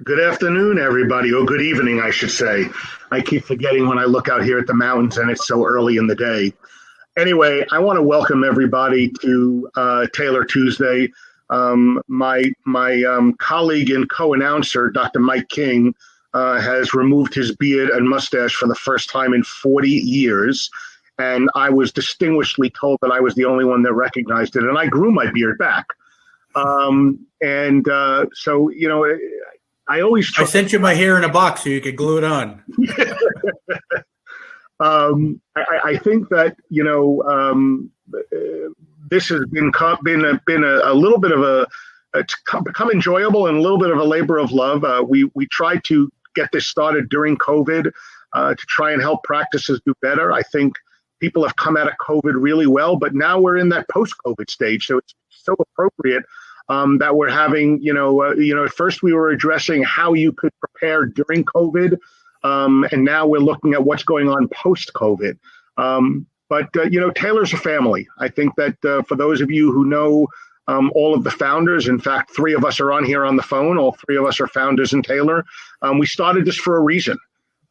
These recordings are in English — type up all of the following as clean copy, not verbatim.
Good afternoon, everybody, or good evening, I should say. I keep forgetting when I look out here at the mountains and it's so early in the day. Anyway, I want to welcome everybody to Taylor Tuesday. My colleague and co-announcer, Dr. Mike King, has removed his beard and mustache for the first time in 40 years. And I was distinguishedly told that I was the only one that recognized it. And I grew my beard back. So, you know, I always I sent you my hair in a box so you could glue it on. I think that this has been a little bit of it's become enjoyable and a little bit of a labor of love. We tried to get this started during COVID to try and help practices do better. I think people have come out of COVID really well, but now we're in that post-COVID stage, so it's so appropriate. That we're having, at first we were addressing how you could prepare during COVID, and now we're looking at what's going on post-COVID. Taylor's a family. I think that for those of you who know all of the founders, in fact, three of us are on here on the phone. All three of us are founders in Taylor. We started this for a reason.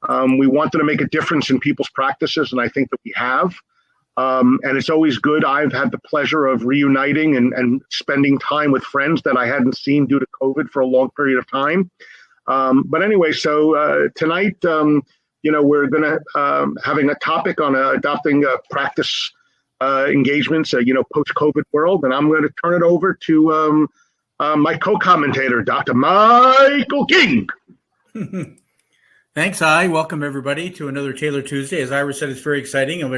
We wanted to make a difference in people's practices, and I think that we have. And it's always good. I've had the pleasure of reuniting and spending time with friends that I hadn't seen due to COVID for a long period of time. So tonight, we're going to having a topic on adopting practice engagements, post-COVID world. And I'm going to turn it over to my co-commentator, Dr. Michael King. Thanks, I. Welcome, everybody, to another Taylor Tuesday. As Ira said, it's very exciting, and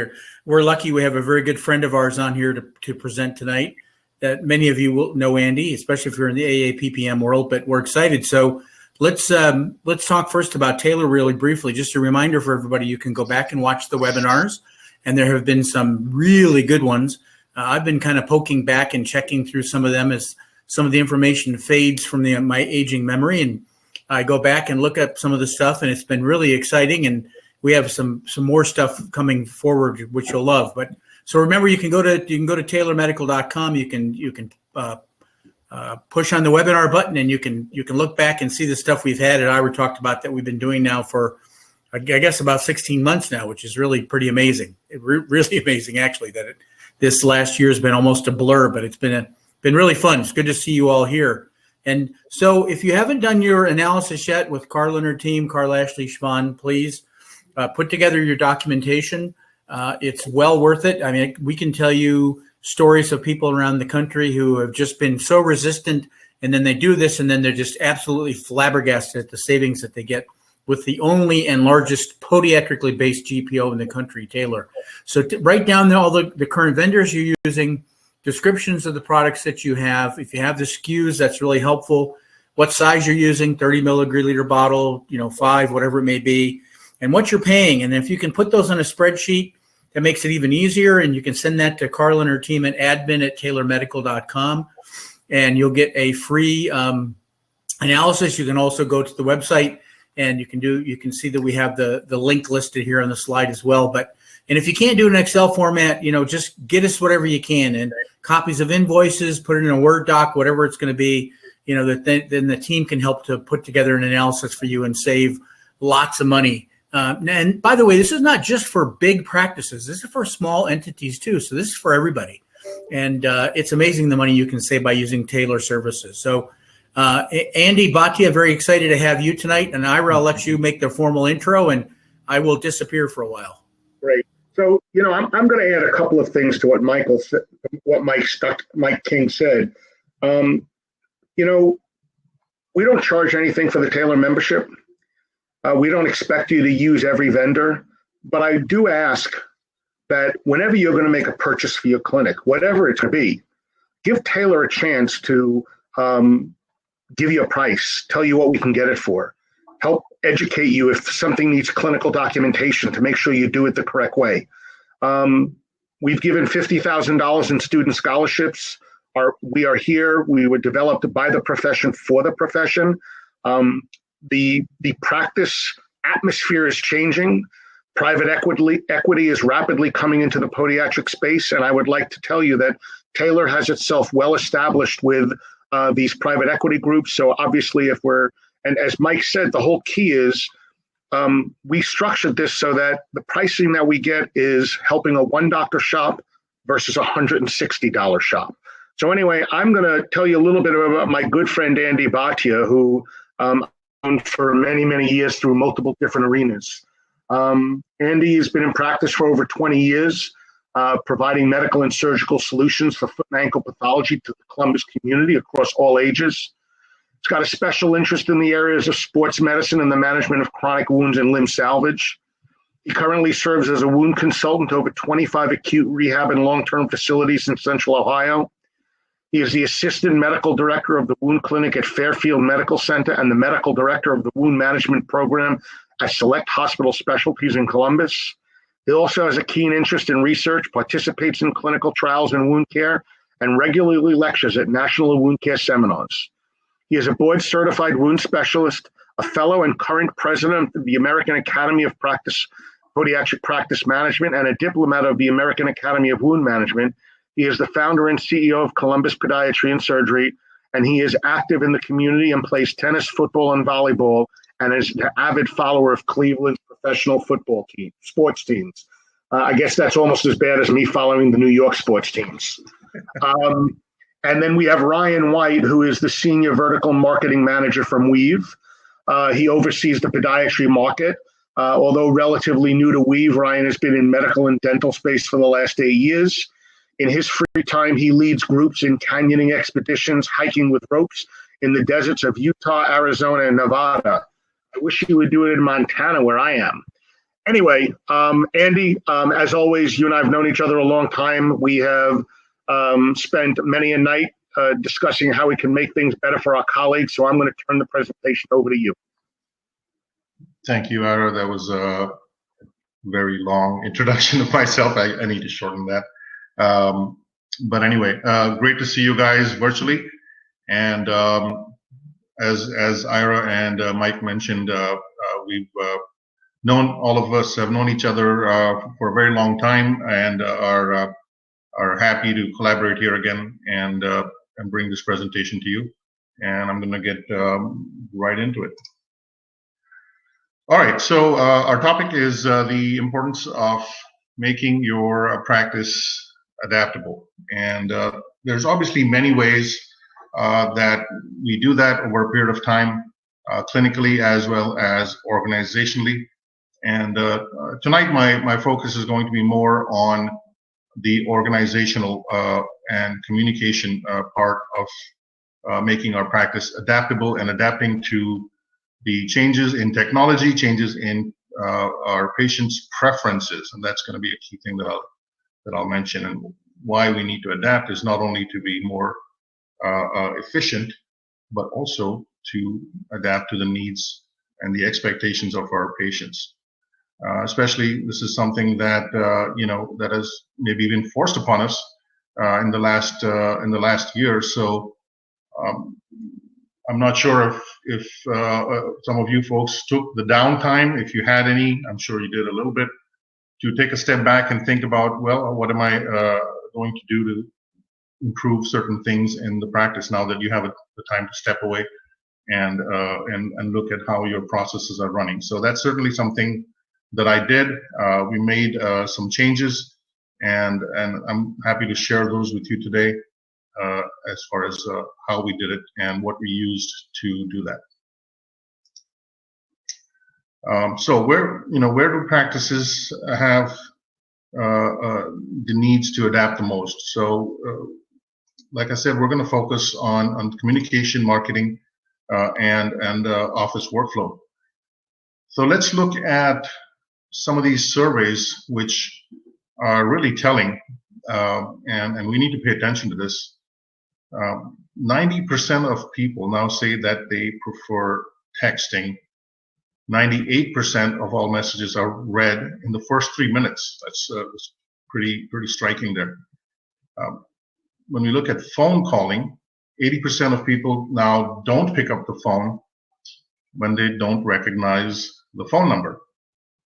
we're lucky we have a very good friend of ours on here to present tonight. That many of you will know Andy, especially if you're in the AAPPM world, but we're excited. So let's talk first about Taylor really briefly. Just a reminder for everybody, you can go back and watch the webinars, and there have been some really good ones. I've been kind of poking back and checking through some of them as some of the information fades from my aging memory, and I go back and look at some of the stuff, and it's been really exciting. And we have some more stuff coming forward, which you'll love. But so remember, you can go to taylormedical.com. You can push on the webinar button, and you can look back and see the stuff we've had. And Ira talked about that we've been doing now for, I guess, about 16 months now, which is really pretty amazing. Really amazing, actually. This last year has been almost a blur, but it's been really fun. It's good to see you all here. And so if you haven't done your analysis yet with Carla and her team, Carl, Ashley, Siobhan, please put together your documentation. It's well worth it. I mean, we can tell you stories of people around the country who have just been so resistant, and then they do this, and then they're just absolutely flabbergasted at the savings that they get with the only and largest podiatrically based GPO in the country, Taylor. So write down all the current vendors you're using, descriptions of the products that you have. If you have the SKUs, that's really helpful. What size you're using, 30 milliliter bottle, 5, whatever it may be, and what you're paying. And if you can put those on a spreadsheet, that makes it even easier. And you can send that to Carla and her team at admin@taylormedical.com, and you'll get a free analysis. You can also go to the website, and you can see that we have the link listed here on the slide as well. And if you can't do an Excel format, just get us whatever you can, and copies of invoices, put it in a Word doc, whatever it's going to be, that then the team can help to put together an analysis for you and save lots of money. And by the way, this is not just for big practices. This is for small entities too. So this is for everybody. And it's amazing the money you can save by using Taylor services. So Andy Bhatia, very excited to have you tonight. And Ira, I'll let you make the formal intro, and I will disappear for a while. Great. So, I'm going to add a couple of things to what Mike King said. We don't charge anything for the Taylor membership. We don't expect you to use every vendor, but I do ask that whenever you're going to make a purchase for your clinic, whatever it's going to be, give Taylor a chance to give you a price, tell you what we can get it for, help educate you if something needs clinical documentation to make sure you do it the correct way. We've given $50,000 in student scholarships. We are here. We were developed by the profession for the profession. The practice atmosphere is changing. Private equity is rapidly coming into the podiatric space, and I would like to tell you that Taylor has itself well established with these private equity groups. So obviously, if we're And as Mike said, the whole key is we structured this so that the pricing that we get is helping a one doctor shop versus a $160 shop. So anyway, I'm going to tell you a little bit about my good friend Andy Bhatia, who known for many, many years through multiple different arenas. Andy has been in practice for over 20 years, providing medical and surgical solutions for foot and ankle pathology to the Columbus community across all ages. He's got a special interest in the areas of sports medicine and the management of chronic wounds and limb salvage. He currently serves as a wound consultant to over 25 acute rehab and long-term facilities in Central Ohio. He is the assistant medical director of the wound clinic at Fairfield Medical Center and the medical director of the wound management program at Select Hospital Specialties in Columbus. He also has a keen interest in research, participates in clinical trials in wound care, and regularly lectures at national wound care seminars. He is a board-certified wound specialist, a fellow and current president of the American Academy of Podiatric Practice Management, and a diplomat of the American Academy of Wound Management. He is the founder and CEO of Columbus Podiatry and Surgery, and he is active in the community and plays tennis, football, and volleyball, and is an avid follower of Cleveland's professional football team, sports teams. I guess that's almost as bad as me following the New York sports teams. And then we have Ryan White, who is the senior vertical marketing manager from Weave. He oversees the podiatry market. Although relatively new to Weave, Ryan has been in medical and dental space for the last 8 years. In his free time, he leads groups in canyoning expeditions, hiking with ropes in the deserts of Utah, Arizona, and Nevada. I wish he would do it in Montana, where I am. Anyway, Andy, as always, you and I have known each other a long time. We have spent many a night discussing how we can make things better for our colleagues. So I'm going to turn the presentation over to you. Thank you, Ira. That was a very long introduction of myself. I need to shorten that. But anyway, great to see you guys virtually. And as Ira and Mike mentioned, we've all of us have known each other for a very long time, and are happy to collaborate here again and bring this presentation to you. And I'm going to get right into it. All right, so our topic is the importance of making your practice adaptable. And there's obviously many ways that we do that over a period of time, clinically as well as organizationally. And tonight my focus is going to be more on the organizational and communication part of making our practice adaptable and adapting to the changes in technology, changes in our patients' preferences, and that's going to be a key thing that I'll mention. And why we need to adapt is not only to be more efficient, but also to adapt to the needs and the expectations of our patients. Especially, this is something that that has maybe been forced upon us in the last year. So I'm not sure if some of you folks took the downtime, if you had any. I'm sure you did a little bit, to take a step back and think about, well, what am I going to do to improve certain things in the practice now that you have the time to step away and look at how your processes are running. So that's certainly something that I did. We made some changes, and I'm happy to share those with you today as far as how we did it and what we used to do that. So where do practices have the needs to adapt the most? So like I said, we're going to focus on communication, marketing, and office workflow. So let's look at some of these surveys, which are really telling, and we need to pay attention to this. 90% of people now say that they prefer texting. 98% of all messages are read in the first 3 minutes. That's pretty striking there. When we look at phone calling, 80% of people now don't pick up the phone when they don't recognize the phone number.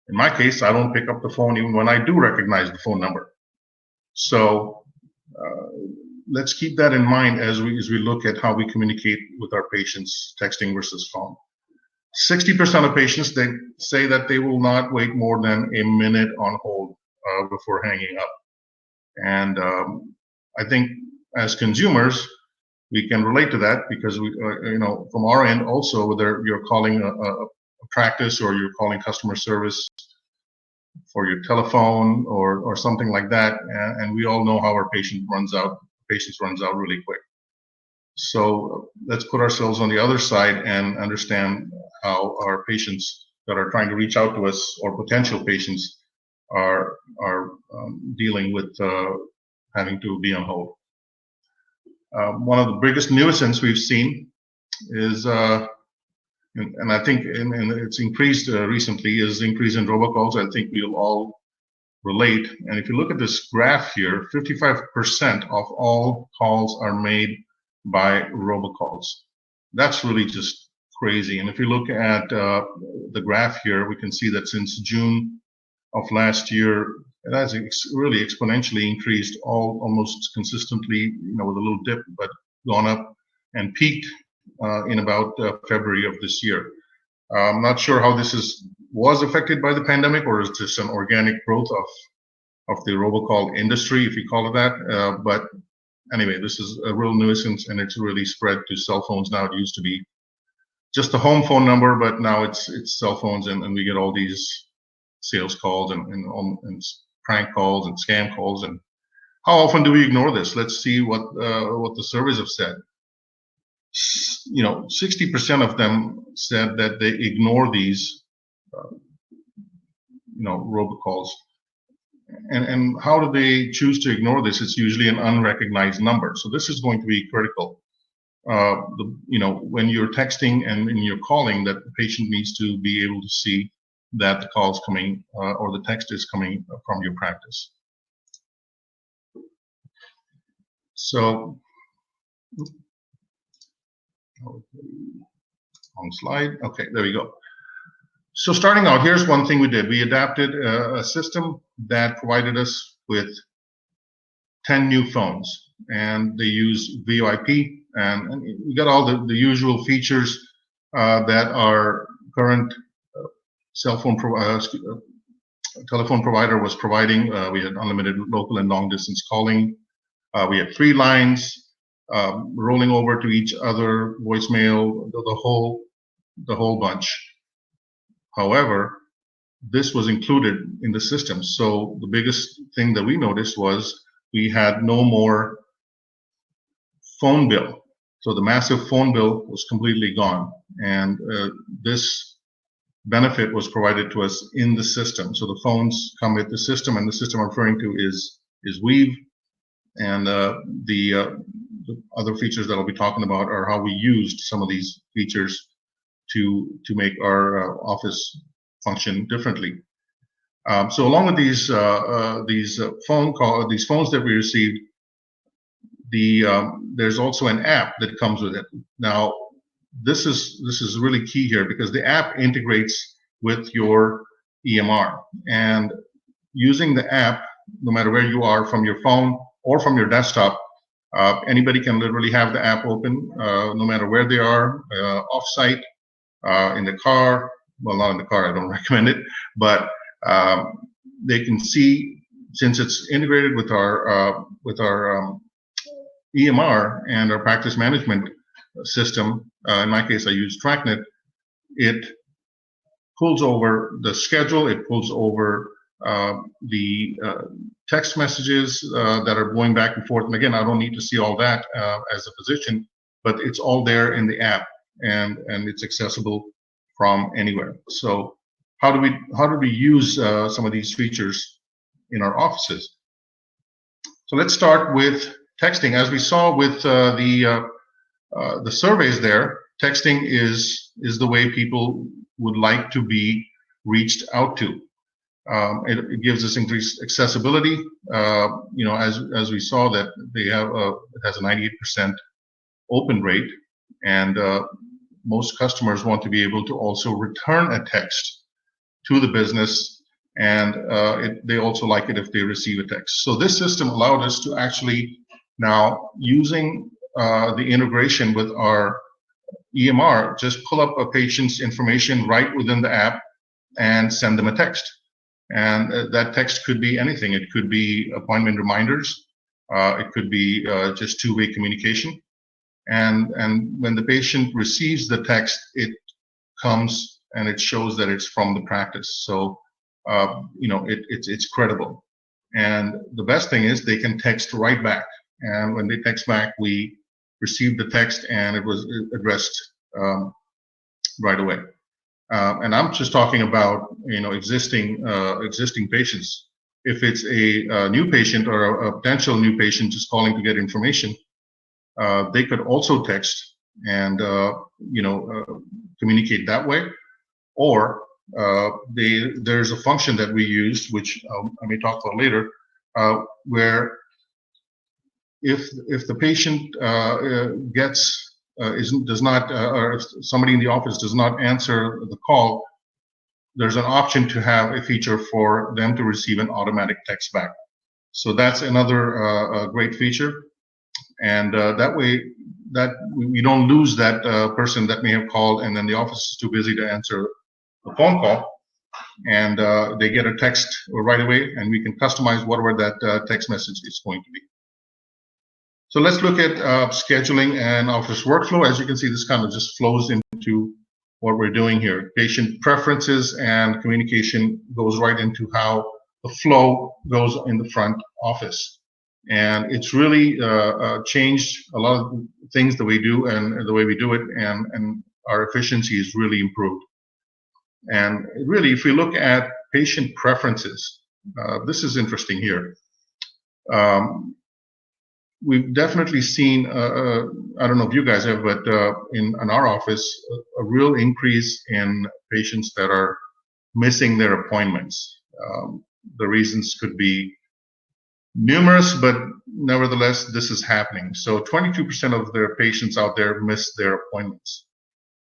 In my case, I don't pick up the phone even when I do recognize the phone number. So let's keep that in mind as we look at how we communicate with our patients, texting versus phone. 60% of patients, they say that they will not wait more than a minute on hold before hanging up. And I think as consumers, we can relate to that because we, from our end also, whether you're calling a practice or you're calling customer service for your telephone or something like that, and we all know how our patience runs out really quick. So let's put ourselves on the other side and understand how our patients that are trying to reach out to us or potential patients are dealing with having to be on hold. One of the biggest nuisance we've seen is, and I think and it's increased recently, is increase in robocalls. I think we'll all relate. And if you look at this graph here, 55% of all calls are made by robocalls. That's really just crazy. And if you look at the graph here, we can see that since June of last year, it has really exponentially increased, almost consistently, with a little dip, but gone up and peaked in about February of this year. I'm not sure how this was affected by the pandemic, or is this an organic growth of the robocall industry, if you call it that. But anyway, this is a real nuisance, and it's really spread to cell phones now. It used to be just the home phone number, but now it's cell phones, and we get all these sales calls and prank calls and scam calls. And how often do we ignore this? Let's see what the surveys have said. 60% of them said that they ignore these robocalls. And how do they choose to ignore this? It's usually an unrecognized number. So this is going to be critical. When you're texting and when you're calling, that the patient needs to be able to see that the call is coming or the text is coming from your practice. So, wrong slide. Okay, there we go. So starting out, here's one thing we did. We adapted a system that provided us with 10 new phones, and they use VoIP, and we got all the usual features that our current telephone provider was providing. We had unlimited local and long distance calling. We had 3 lines rolling over to each other, voicemail, the whole bunch. However, this was included in the system. So the biggest thing that we noticed was we had no more phone bill. So the massive phone bill was completely gone. And this benefit was provided to us in the system. So the phones come with the system, and the system I'm referring to is Weave. And the other features that I'll be talking about are how we used some of these features to make our office function differently. So along with these phones that we received, there's also an app that comes with it. Now, this is really key here, because the app integrates with your EMR, and using the app, no matter where you are, from your phone or from your desktop, anybody can literally have the app open, no matter where they are, off-site, in the car. Well, not in the car, I don't recommend it, but they can see, since it's integrated with our EMR and our practice management system. In my case, I use TrackNet. It pulls over the schedule. It pulls over the text messages that are going back and forth. And again, I don't need to see all that as a physician, but it's all there in the app, and it's accessible from anywhere. So how do we use some of these features in our offices? So let's start with texting. As we saw with the surveys there, texting is the way people would like to be reached out to. It gives us increased accessibility. As we saw that it has a 98% open rate, and most customers want to be able to also return a text to the business, and they also like it if they receive a text. So this system allowed us to actually, now using the integration with our EMR, just pull up a patient's information right within the app and send them a text. And that text could be anything. It could be appointment reminders. It could be just two-way communication. And when the patient receives the text, it comes and it shows that it's from the practice. So, it's credible. And the best thing is they can text right back. And when they text back, we received the text and it was addressed right away. And I'm just talking about, existing patients. If it's a new patient or a potential new patient just calling to get information, they could also text and, communicate that way. Or there's a function that we used, which I may talk about later, where if the patient does not, or if somebody in the office does not answer the call, there's an option to have a feature for them to receive an automatic text back. So that's another great feature, and that way that we don't lose that person that may have called, and then the office is too busy to answer the phone call, and they get a text right away, and we can customize whatever that text message is going to be. So let's look at scheduling and office workflow. As you can see, this kind of just flows into what we're doing here. Patient preferences and communication goes right into how the flow goes in the front office. And it's really changed a lot of things that we do and the way we do it, and our efficiency is really improved. And really, if we look at patient preferences, this is interesting here. We've definitely seen, I don't know if you guys have, but in our office, a real increase in patients that are missing their appointments. The reasons could be numerous, but nevertheless, this is happening. So 22% of their patients out there miss their appointments.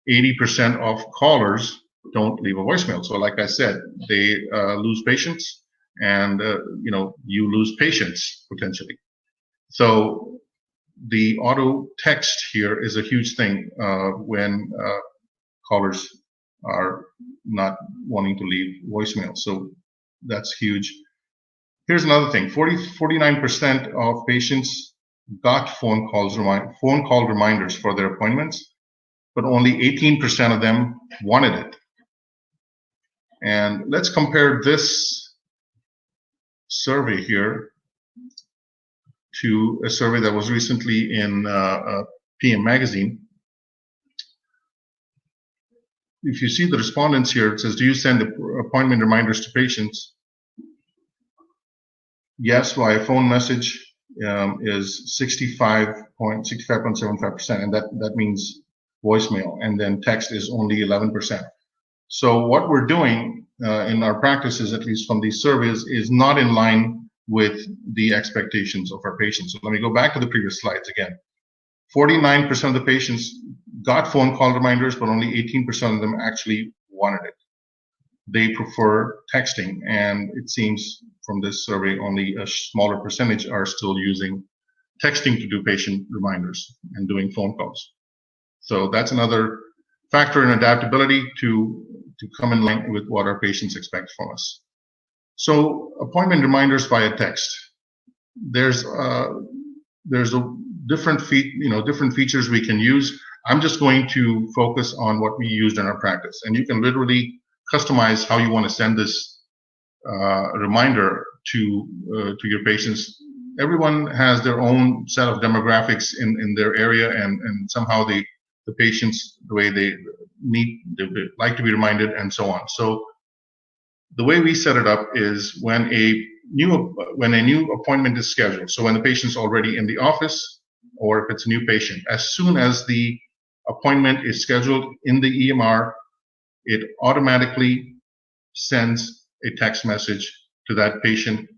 80% of callers don't leave a voicemail. So like I said, they lose patients, and you lose patients potentially. So the auto text here is a huge thing when callers are not wanting to leave voicemail. So that's huge. Here's another thing: 49% of patients got phone call reminders for their appointments, but only 18% of them wanted it. And let's compare this survey here to a survey that was recently in PM Magazine. If you see the respondents here, it says, do you send appointment reminders to patients? Yes, via phone message is 65.75%, and that means voicemail, and then text is only 11%. So what we're doing in our practices, at least from these surveys, is not in line with the expectations of our patients. So let me go back to the previous slides again. 49% of the patients got phone call reminders, but only 18% of them actually wanted it. They prefer texting, and it seems from this survey only a smaller percentage are still using texting to do patient reminders and doing phone calls. So that's another factor in adaptability to come in line with what our patients expect from us. So appointment reminders via text. There's a different features we can use. I'm just going to focus on what we used in our practice, and you can literally customize how you want to send this reminder to your patients. Everyone has their own set of demographics in their area, and somehow the patients, the way they like to be reminded, and so on. So the way we set it up is when a new appointment is scheduled, so when the patient's already in the office, or if it's a new patient, as soon as the appointment is scheduled in the EMR, it automatically sends a text message to that patient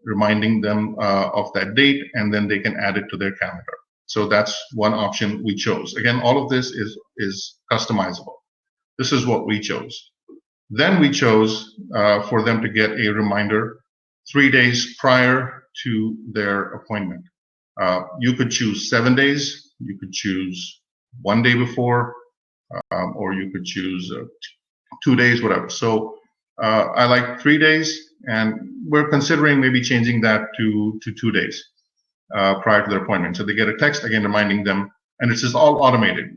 reminding them of that date, and then they can add it to their calendar. So that's one option we chose. Again, all of this is customizable. This is what we chose. Then we chose for them to get a reminder 3 days prior to their appointment. You could choose 7 days, you could choose 1 day before, or you could choose 2 days, whatever. So I like 3 days, and we're considering maybe changing that to 2 days prior to their appointment. So they get a text again reminding them, and it's just all automated.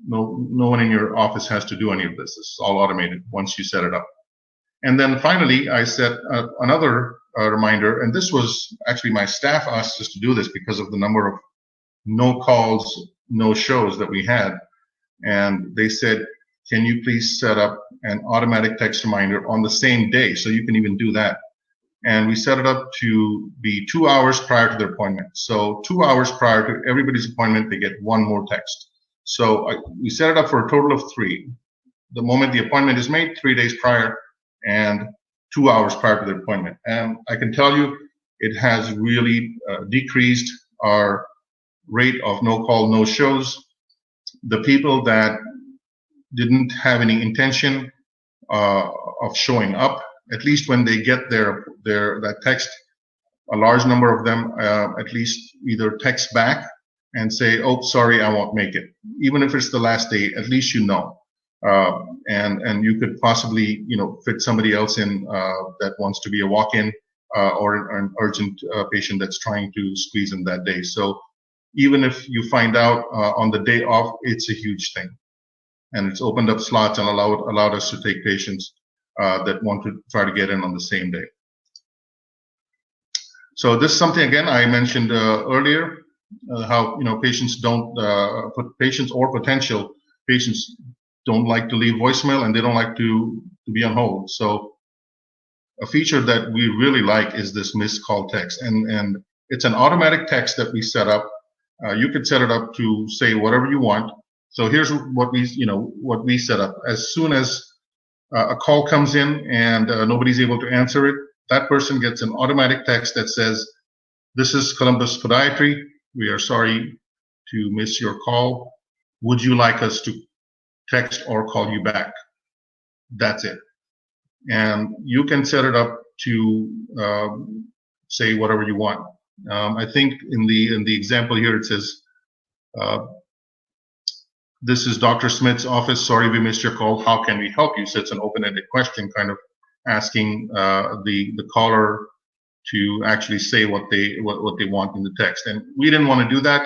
No one in your office has to do any of this. It's all automated once you set it up. And then finally, I set another reminder, and this was actually my staff asked us to do this because of the number of no calls, no shows that we had. And they said, can you please set up an automatic text reminder on the same day? So you can even do that. And we set it up to be 2 hours prior to their appointment. So 2 hours prior to everybody's appointment, they get one more text. So we set it up for a total of 3. The moment the appointment is made, 3 days prior, and 2 hours prior to their appointment. And I can tell you, it has really decreased our rate of no call, no shows. The people that didn't have any intention of showing up, at least when they get that text, a large number of them at least either text back and say, oh, sorry, I won't make it. Even if it's the last day, at least you know. And you could possibly, fit somebody else in that wants to be a walk-in or an urgent patient that's trying to squeeze in that day. So even if you find out on the day off, it's a huge thing. And it's opened up slots and allowed us to take patients that want to try to get in on the same day. So this is something, again, I mentioned earlier, how patients don't, patients or potential patients don't like to leave voicemail, and they don't like to be on hold. So a feature that we really like is this missed call text, and it's an automatic text that we set up. You could set it up to say whatever you want. So here's what we set up. As soon as a call comes in and nobody's able to answer it, that person gets an automatic text that says, "This is Columbus Podiatry. We are sorry to miss your call. Would you like us to text or call you back?" That's it. And you can set it up to say whatever you want. I think in the example here it says, "This is Dr. Smith's office. Sorry we missed your call. How can we help you?" So it's an open-ended question, kind of asking the caller to actually say what they want in the text. And we didn't want to do that.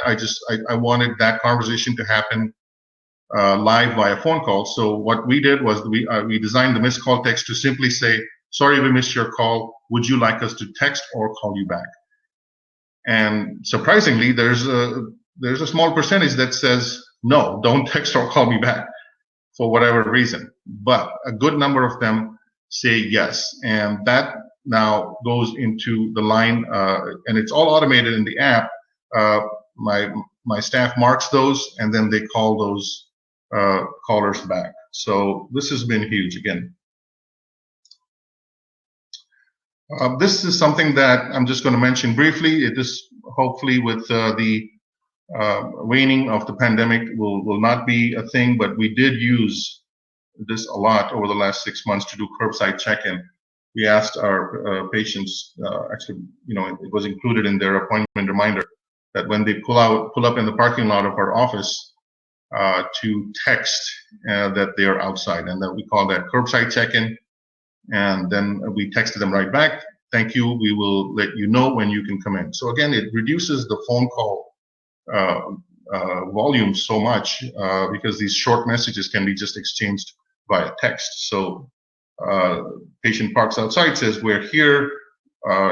I wanted that conversation to happen live via phone call. So what we did was we designed the missed call text to simply say, "Sorry we missed your call. Would you like us to text or call you back?" And surprisingly, there's a small percentage that says, "No, don't text or call me back," for whatever reason. But a good number of them say yes, and that now goes into the line, and it's all automated in the app. My staff marks those, and then they call those callers back. So this has been huge again. This is something that I'm just going to mention briefly. It is hopefully with the waning of the pandemic will not be a thing, but we did use this a lot over the last 6 months to do curbside check-in. We asked our patients, actually, it was included in their appointment reminder, that when they pull up in the parking lot of our office, to text that they are outside, and that we call that curbside check-in. And then we texted them right back, "Thank you, we will let you know when you can come in." So again, it reduces the phone call volume so much because these short messages can be just exchanged via text. So patient parks outside, says, "We're here."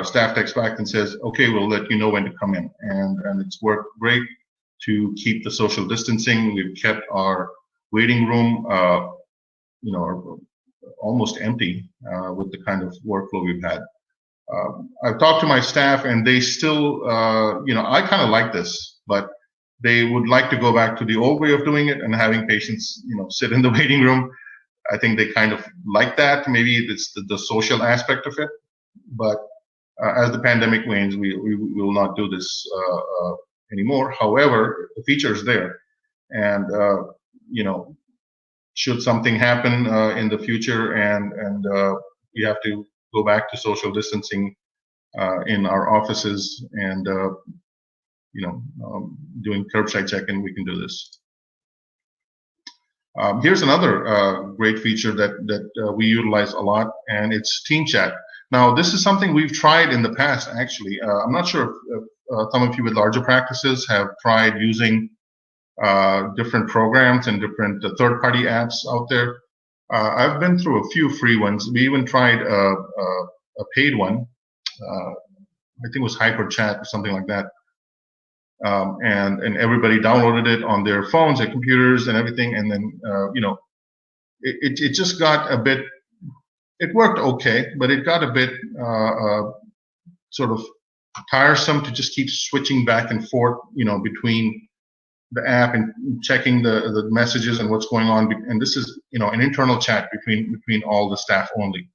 Staff texts back and says, "Okay, we'll let you know when to come in." And it's worked great to keep the social distancing. We've kept our waiting room, almost empty with the kind of workflow we've had. I've talked to my staff, and they still, I kind of like this, but they would like to go back to the old way of doing it and having patients, sit in the waiting room. I think they kind of like that. Maybe it's the social aspect of it, but as the pandemic wanes, we will not do this anymore. However, the feature is there, and should something happen in the future and we have to go back to social distancing in our offices and doing curbside check-in, we can do this. Here's another great feature that we utilize a lot, and it's Team Chat. Now, this is something we've tried in the past, actually. I'm not sure if some of you with larger practices have tried using different programs and different third-party apps out there. I've been through a few free ones. We even tried a paid one. I think it was HyperChat or something like that. And everybody downloaded it on their phones and computers and everything. And then, it just got a bit, it worked okay, but it got a bit sort of tiresome to just keep switching back and forth, between the app and checking the messages and what's going on. And this is, an internal chat between all the staff only.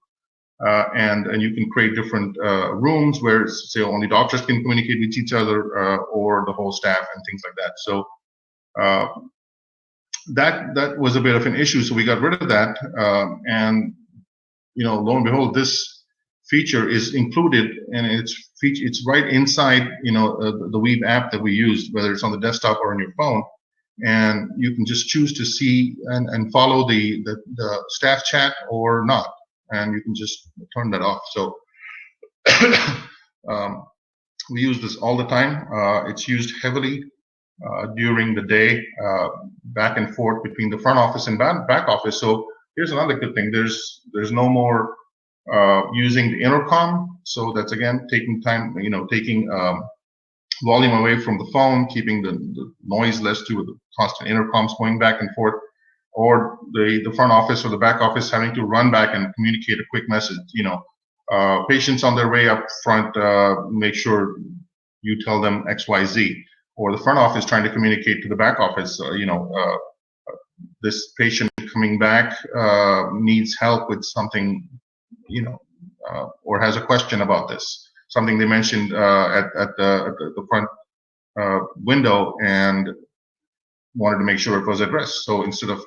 And you can create different rooms where, say, only doctors can communicate with each other, or the whole staff and things like that. So that was a bit of an issue. So we got rid of that, and lo and behold, this feature is included, and it's right inside the Weave app that we used, whether it's on the desktop or on your phone. And you can just choose to see and follow the staff chat or not. And you can just turn that off. So we use this all the time. It's used heavily during the day, back and forth between the front office and back office. So here's another good thing. There's no more using the intercom. So that's, again, taking time, taking volume away from the phone, keeping the noise less to the constant intercoms going back and forth, or the front office or the back office having to run back and communicate a quick message. Patients on their way up front, make sure you tell them XYZ, or the front office trying to communicate to the back office, this patient coming back needs help with something, or has a question about this, something they mentioned at the front window and wanted to make sure it was addressed. So instead of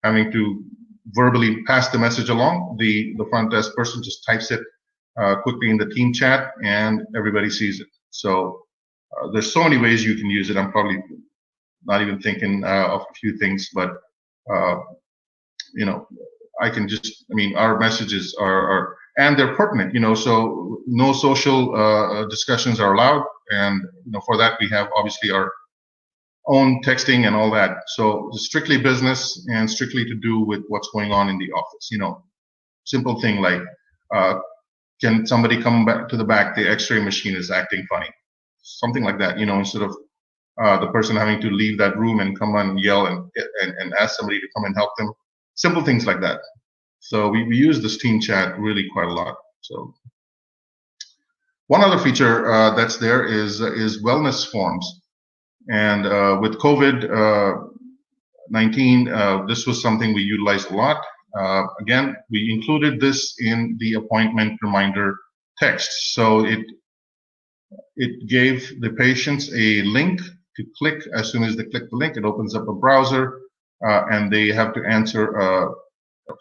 having to verbally pass the message along, the front desk person just types it quickly in the team chat, and everybody sees it. So there's so many ways you can use it. I'm probably not even thinking of a few things, but I can our messages are and they're pertinent, so no social discussions are allowed, and for that we have obviously our own texting and all that. So it's strictly business and strictly to do with what's going on in the office. Simple thing like, can somebody come back to the back? The X-ray machine is acting funny. Something like that, instead of the person having to leave that room and come and yell and ask somebody to come and help them. Simple things like that. So we use this team chat really quite a lot. So one other feature that's there is wellness forms. And with COVID-19, this was something we utilized a lot. Again, we included this in the appointment reminder text. So it gave the patients a link to click. As soon as they click the link, it opens up a browser, and they have to answer a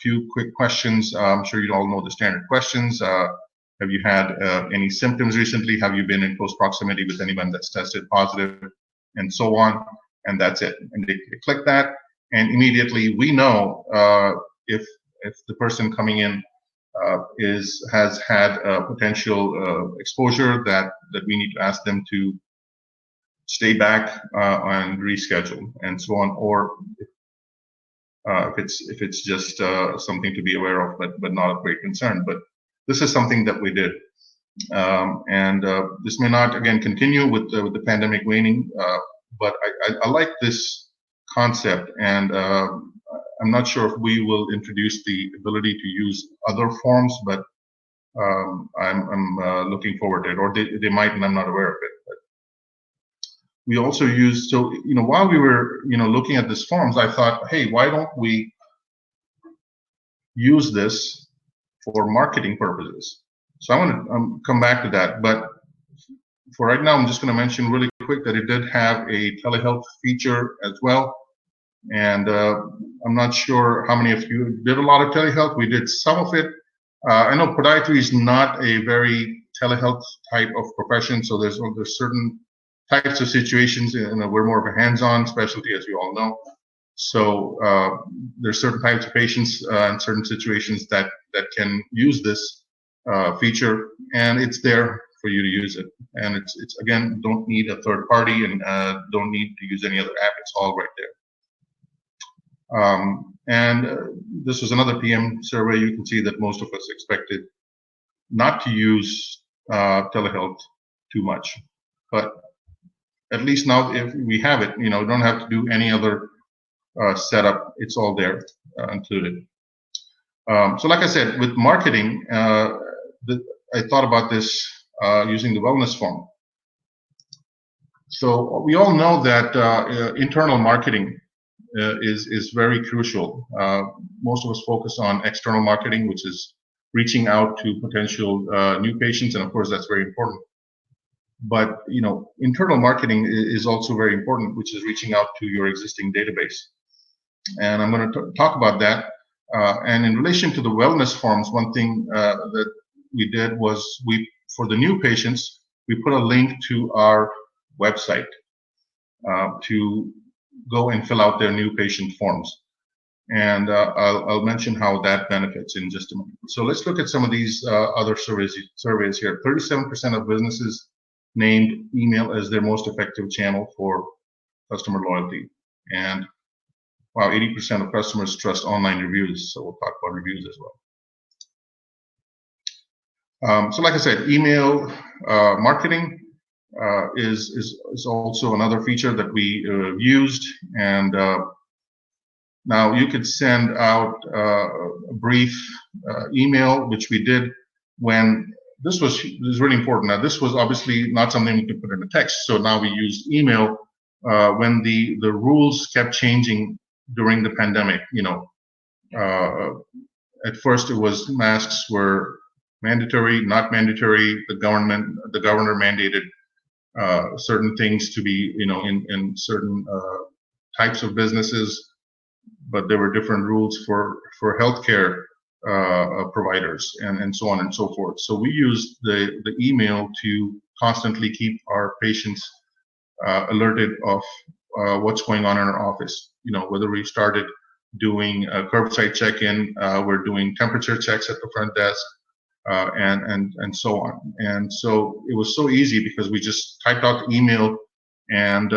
few quick questions. I'm sure you all know the standard questions. Have you had any symptoms recently? Have you been in close proximity with anyone that's tested positive? And so on, and that's it. And they click that, and immediately we know if the person coming in has had a potential exposure that we need to ask them to stay back and reschedule, and so on, or if it's just something to be aware of, but not of great concern. But this is something that we did. And this may not, again, continue with the pandemic waning, but I like this concept, and I'm not sure if we will introduce the ability to use other forms, but I'm looking forward to it, or they might, and I'm not aware of it. But we also use, so while we were looking at these forms, I thought, hey, why don't we use this for marketing purposes? So I want to come back to that, but for right now, I'm just going to mention really quick that it did have a telehealth feature as well. And I'm not sure how many of you did a lot of telehealth. We did some of it. I know podiatry is not a very telehealth type of profession, so there's certain types of situations, we're more of a hands-on specialty, as you all know. So there's certain types of patients and certain situations that can use this feature, and it's there for you to use it. And it's again, don't need a third party and don't need to use any other app. It's all right there. This was another PM survey. You can see that most of us expected not to use telehealth too much, but at least now if we have it, you don't have to do any other setup. It's all there included. So like I said, with marketing, I thought about this using the wellness form. So we all know that internal marketing is very crucial. Most of us focus on external marketing, which is reaching out to potential new patients, and of course that's very important. But internal marketing is also very important, which is reaching out to your existing database. And I'm going to talk about that. And in relation to the wellness forms, one thing that we did was for the new patients, we put a link to our website to go and fill out their new patient forms. And I'll mention how that benefits in just a moment. So let's look at some of these other surveys here. 37% of businesses named email as their most effective channel for customer loyalty. And wow, 80% of customers trust online reviews. So we'll talk about reviews as well. So like I said, email marketing is also another feature that we used. And now you could send out a brief email, which we did when this was really important. Now this was obviously not something we could put in a text. So now we used email when the rules kept changing during the pandemic. At first it was masks were mandatory, not mandatory. The governor mandated certain things to be, in certain types of businesses, but there were different rules for healthcare providers and so on and so forth. So we used the email to constantly keep our patients alerted of what's going on in our office. Whether we started doing a curbside check-in, we're doing temperature checks at the front desk, and so on. And so it was so easy because we just typed out the email and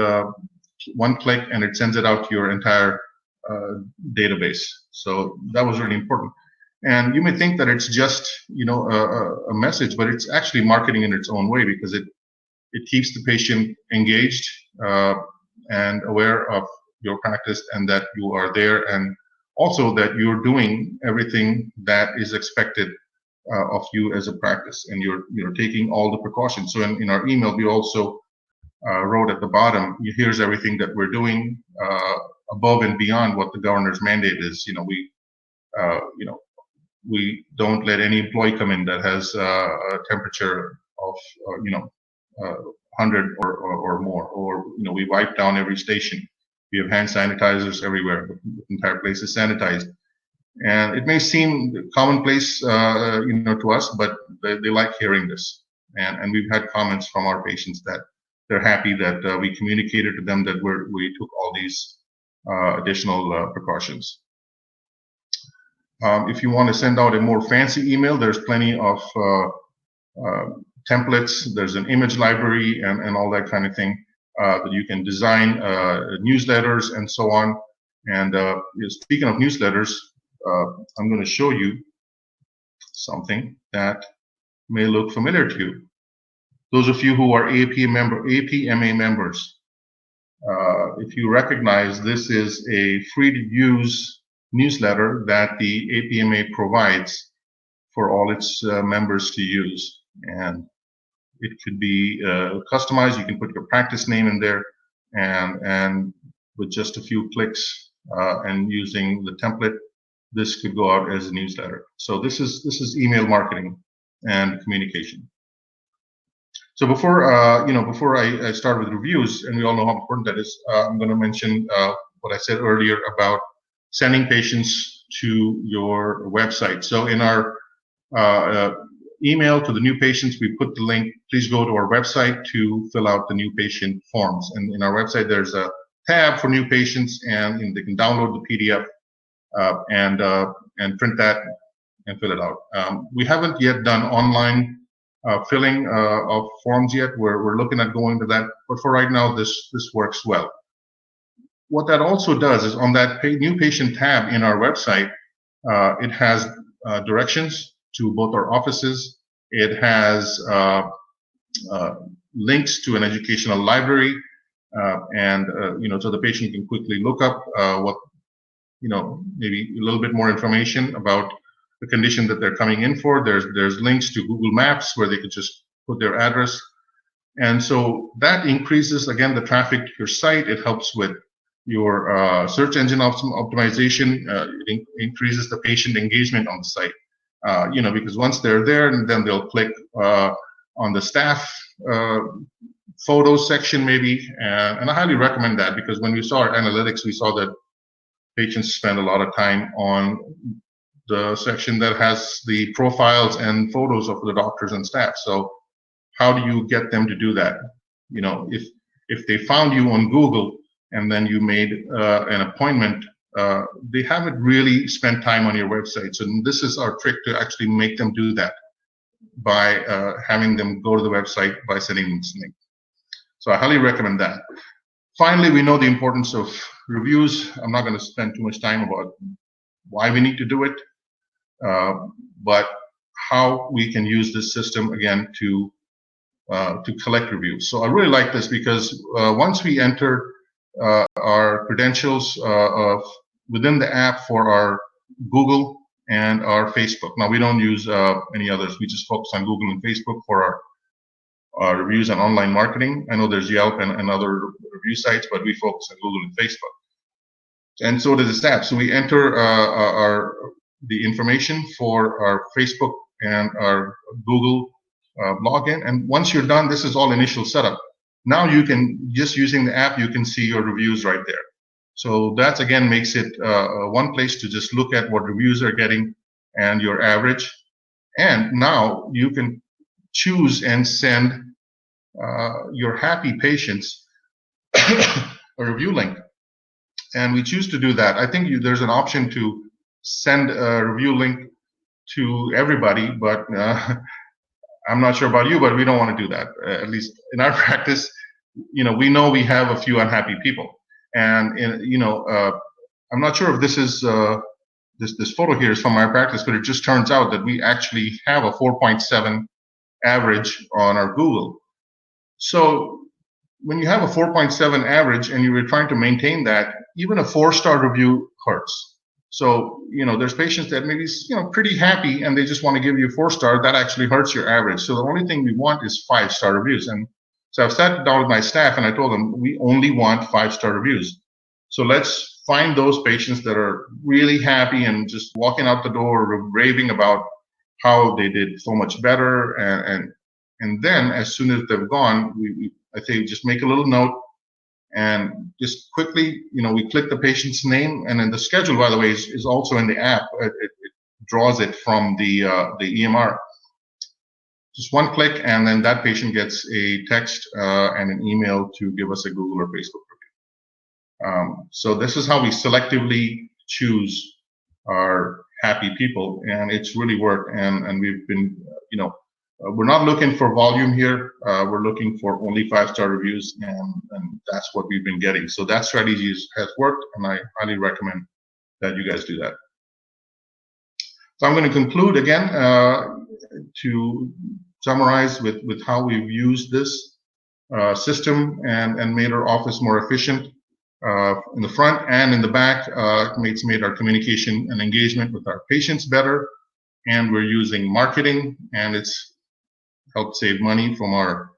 one click and it sends it out to your entire database. So that was really important. And you may think that it's just a message, but it's actually marketing in its own way, because it keeps the patient engaged and aware of your practice and that you are there, and also that you're doing everything that is expected of you as a practice, and you're taking all the precautions. So in our email, we also wrote at the bottom, here's everything that we're doing above and beyond what the governor's mandate is. We don't let any employee come in that has a temperature of 100 or more, or we wipe down every station. We have hand sanitizers everywhere. The entire place is sanitized. And it may seem commonplace, to us, but they like hearing this. And we've had comments from our patients that they're happy that we communicated to them that we took all these additional precautions. If you want to send out a more fancy email, there's plenty of templates. There's an image library and all that kind of thing that you can design, newsletters and so on. And speaking of newsletters, I'm going to show you something that may look familiar to you. Those of you who are APMA members, if you recognize, this is a free-to-use newsletter that the APMA provides for all its members to use. And it could be customized. You can put your practice name in there, and with just a few clicks and using the template, this could go out as a newsletter. So this is email marketing and communication. So before I start with reviews, and we all know how important that is, I'm going to mention what I said earlier about sending patients to your website. So in our email to the new patients, we put the link, please go to our website to fill out the new patient forms. And in our website, there's a tab for new patients, and they can download the PDF and print that and fill it out. We haven't yet done online filling of forms yet. We're looking at going to that, but for right now, this works well. What that also does is on that new patient tab in our website, it has directions to both our offices. It has links to an educational library, and so the patient can quickly look up what, maybe a little bit more information about the condition that they're coming in for. There's links to Google Maps where they could just put their address. And so that increases, again, the traffic to your site. It helps with your search engine optimization. It increases the patient engagement on the site. Because once they're there, and then they'll click on the staff photos section maybe. And I highly recommend that, because when we saw our analytics, we saw that patients spend a lot of time on the section that has the profiles and photos of the doctors and staff. So how do you get them to do that? If they found you on Google and then you made an appointment, they haven't really spent time on your website. So this is our trick to actually make them do that by having them go to the website by sending them this link. So I highly recommend that. Finally, we know the importance of reviews. I'm not going to spend too much time about why we need to do it, but how we can use this system again to collect reviews. So I really like this, because once we enter our credentials within the app for our Google and our Facebook. Now, we don't use any others. We just focus on Google and Facebook for our reviews and online marketing. I know there's Yelp and other review sites, but we focus on Google and Facebook. And so does this app. So we enter the information for our Facebook and our Google login. And once you're done, this is all initial setup. Now you can, just using the app, you can see your reviews right there. So that again makes it one place to just look at what reviews are getting and your average. And now you can choose and send your happy patients a review link. And we choose to do that. I think there's an option to send a review link to everybody, but I'm not sure about you, but we don't want to do that. At least in our practice, we know we have a few unhappy people. And, I'm not sure if this is, this photo here is from our practice, but it just turns out that we actually have a 4.7 average on our Google. So when you have a 4.7 average and you were trying to maintain that, even a 4-star review hurts. So, there's patients that maybe, pretty happy and they just want to give you a 4-star. That actually hurts your average. So the only thing we want is 5-star reviews. And so I've sat down with my staff and I told them, we only want 5-star reviews. So let's find those patients that are really happy and just walking out the door raving about how they did so much better. And then as soon as they've gone, I say just make a little note and just quickly, we click the patient's name, and then the schedule, by the way, is also in the app. It draws it from the EMR. Just one click, and then that patient gets a text and an email to give us a Google or Facebook review. So this is how we selectively choose our happy people, and it's really worked. And we've been, we're not looking for volume here. We're looking for only 5-star reviews, and that's what we've been getting. So that strategy has worked, and I highly recommend that you guys do that. So I'm going to conclude again to summarize with how we've used this system and made our office more efficient in the front and in the back. It's made our communication and engagement with our patients better, and we're using marketing, and it's helped save money from our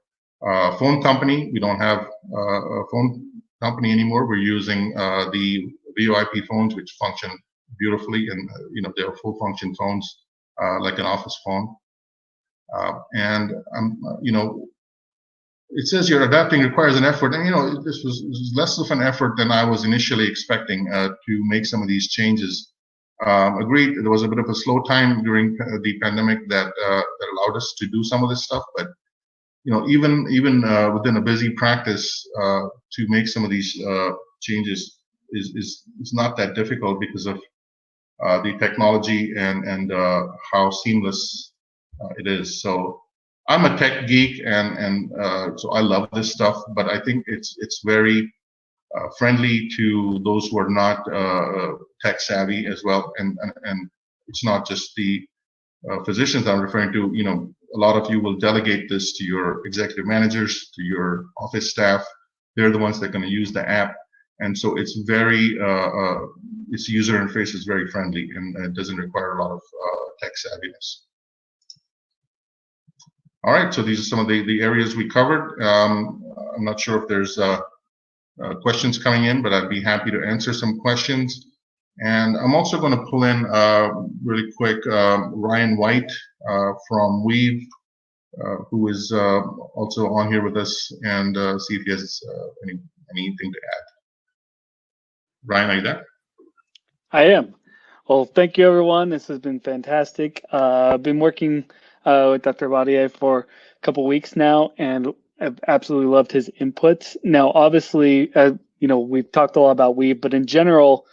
phone company. We don't have a phone company anymore. We're using the VoIP phones, which function beautifully, and they're full function phones like an office phone. It says your adapting requires an effort, and this was less of an effort than I was initially expecting to make some of these changes. Agreed, there was a bit of a slow time during the pandemic that allowed us to do some of this stuff, but even within a busy practice, to make some of these change is not that difficult because of the technology and how seamless it is. So I'm a tech geek, and so I love this stuff. But I think it's very friendly to those who are not tech savvy as well. And it's not just the physicians I'm referring to. You know, a lot of you will delegate this to your executive managers, to your office staff. They're the ones that are going to use the app. And so it's very, its user interface is very friendly, and it doesn't require a lot of tech savviness. All right, so these are some of the areas we covered. I'm not sure if there's questions coming in, but I'd be happy to answer some questions. And I'm also going to pull in really quick Ryan White from Weave, who is also on here with us, and see if he has anything to add. Ryan, are you there? I am. Well, thank you, everyone. This has been fantastic. I've been working with Dr. Bhatia for a couple weeks now, and I've absolutely loved his inputs. Now, obviously, you know, we've talked a lot about Weave, but in general,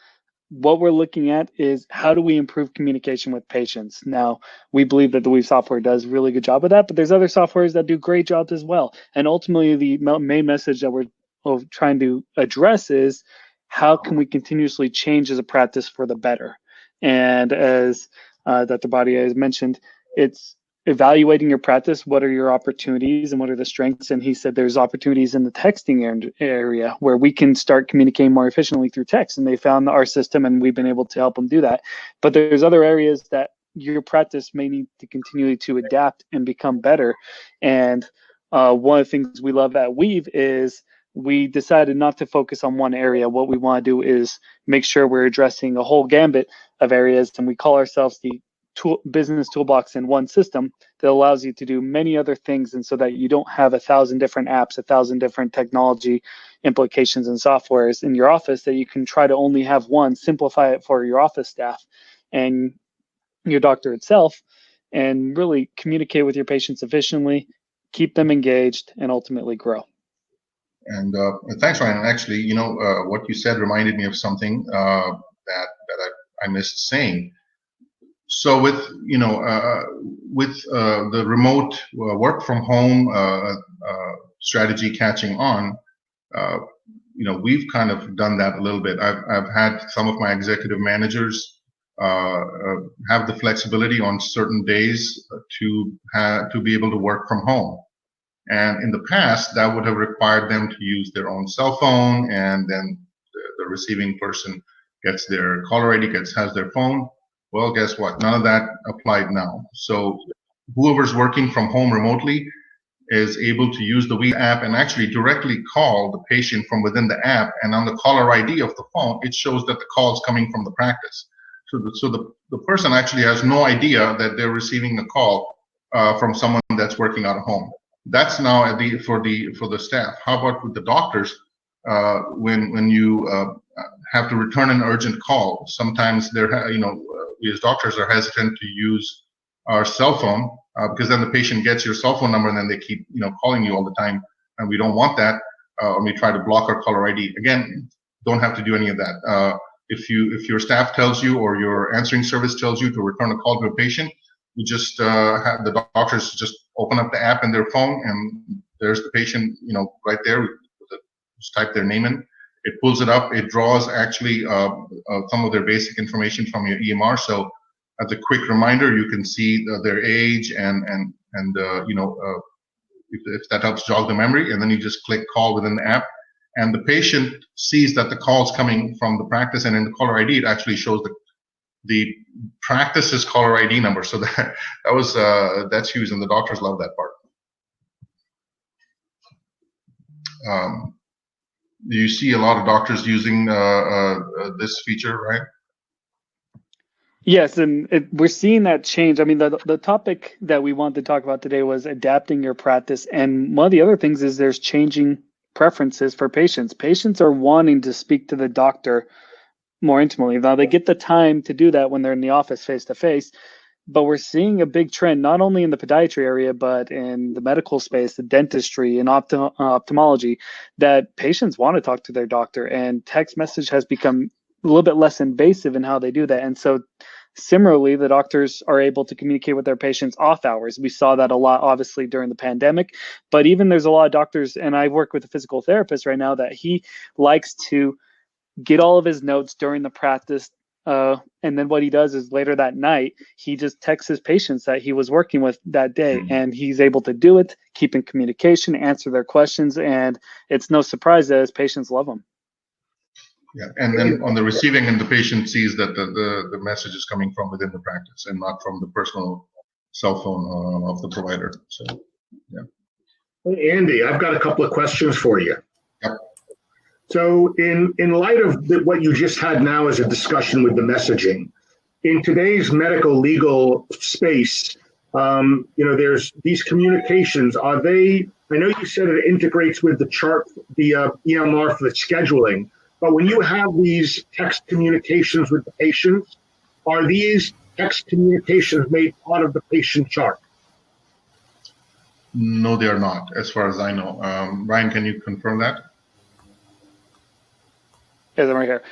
what we're looking at is how do we improve communication with patients. Now, we believe that the Weave software does a really good job of that, but there's other softwares that do great jobs as well. And ultimately, the main message that we're trying to address is how can we continuously change as a practice for the better? And as Dr. Bhatia has mentioned, it's evaluating your practice. What are your opportunities and what are the strengths? And he said there's opportunities in the texting area where we can start communicating more efficiently through text. And they found our system, and we've been able to help them do that. But there's other areas that your practice may need to continually to adapt and become better. And one of the things we love at Weave is we decided not to focus on one area. What we want to do is make sure we're addressing a whole gambit of areas, and we call ourselves the business toolbox in one system that allows you to do many other things, and so that you don't have 1,000 different apps, 1,000 different technology implications and softwares in your office, that you can try to only have one, simplify it for your office staff and your doctor itself, and really communicate with your patients efficiently, keep them engaged, and ultimately grow. And thanks, Ryan. Actually, you know, what you said reminded me of something that I missed saying. So with, you know, with the remote work from home strategy catching on, you know, we've kind of done that a little bit. I've had some of my executive managers have the flexibility on certain days to be able to work from home. And in the past, that would have required them to use their own cell phone, and then the receiving person gets their caller ID, has their phone. Well, guess what? None of that applied now. So whoever's working from home remotely is able to use the Weave app and actually directly call the patient from within the app. And on the caller ID of the phone, it shows that the call is coming from the practice. So the person actually has no idea that they're receiving a call from someone that's working out of home. That's now for the staff. How about with the doctors? When you have to return an urgent call, sometimes we as doctors are hesitant to use our cell phone because then the patient gets your cell phone number and then they keep calling you all the time, and we don't want that. We try to block our caller ID. Again, don't have to do any of that. If your staff tells you or your answering service tells you to return a call to a patient, you just have the doctors just open up the app in their phone, and there's the patient, right there. Just type their name in. It pulls it up. It draws actually some of their basic information from your EMR. So as a quick reminder, you can see their age and if that helps jog the memory, and then you just click call within the app, and the patient sees that the call is coming from the practice, and in the caller ID, it actually shows the practice's caller ID number. So that's huge, and the doctors love that part. You see a lot of doctors using this feature, right? Yes, and we're seeing that change. I mean, the topic that we wanted to talk about today was adapting your practice, and one of the other things is there's changing preferences for patients. Patients are wanting to speak to the doctor more intimately. Now, they get the time to do that when they're in the office face to face, But we're seeing a big trend, not only in the podiatry area, but in the medical space, the dentistry and ophthalmology, that patients want to talk to their doctor, and text message has become a little bit less invasive in how they do that. And so similarly, the doctors are able to communicate with their patients off hours. We saw that a lot, obviously, during the pandemic, but even there's a lot of doctors, and I work with a physical therapist right now, that he likes to get all of his notes during the practice. And then what he does is later that night, he just texts his patients that he was working with that day, and he's able to do it, keep in communication, answer their questions, and it's no surprise that his patients love him. Yeah, and then on the receiving end, the patient sees that the message is coming from within the practice and not from the personal cell phone of the provider. So, yeah. Hey, Andy, I've got a couple of questions for you. Yep. So in light of what you just had now as a discussion with the messaging, in today's medical legal space, there's these communications. Are they, I know you said it integrates with the chart, the EMR for the scheduling, but when you have these text communications with the patients, are these text communications made part of the patient chart? No, they are not, as far as I know. Ryan, can you confirm that? Yes, I'm right here.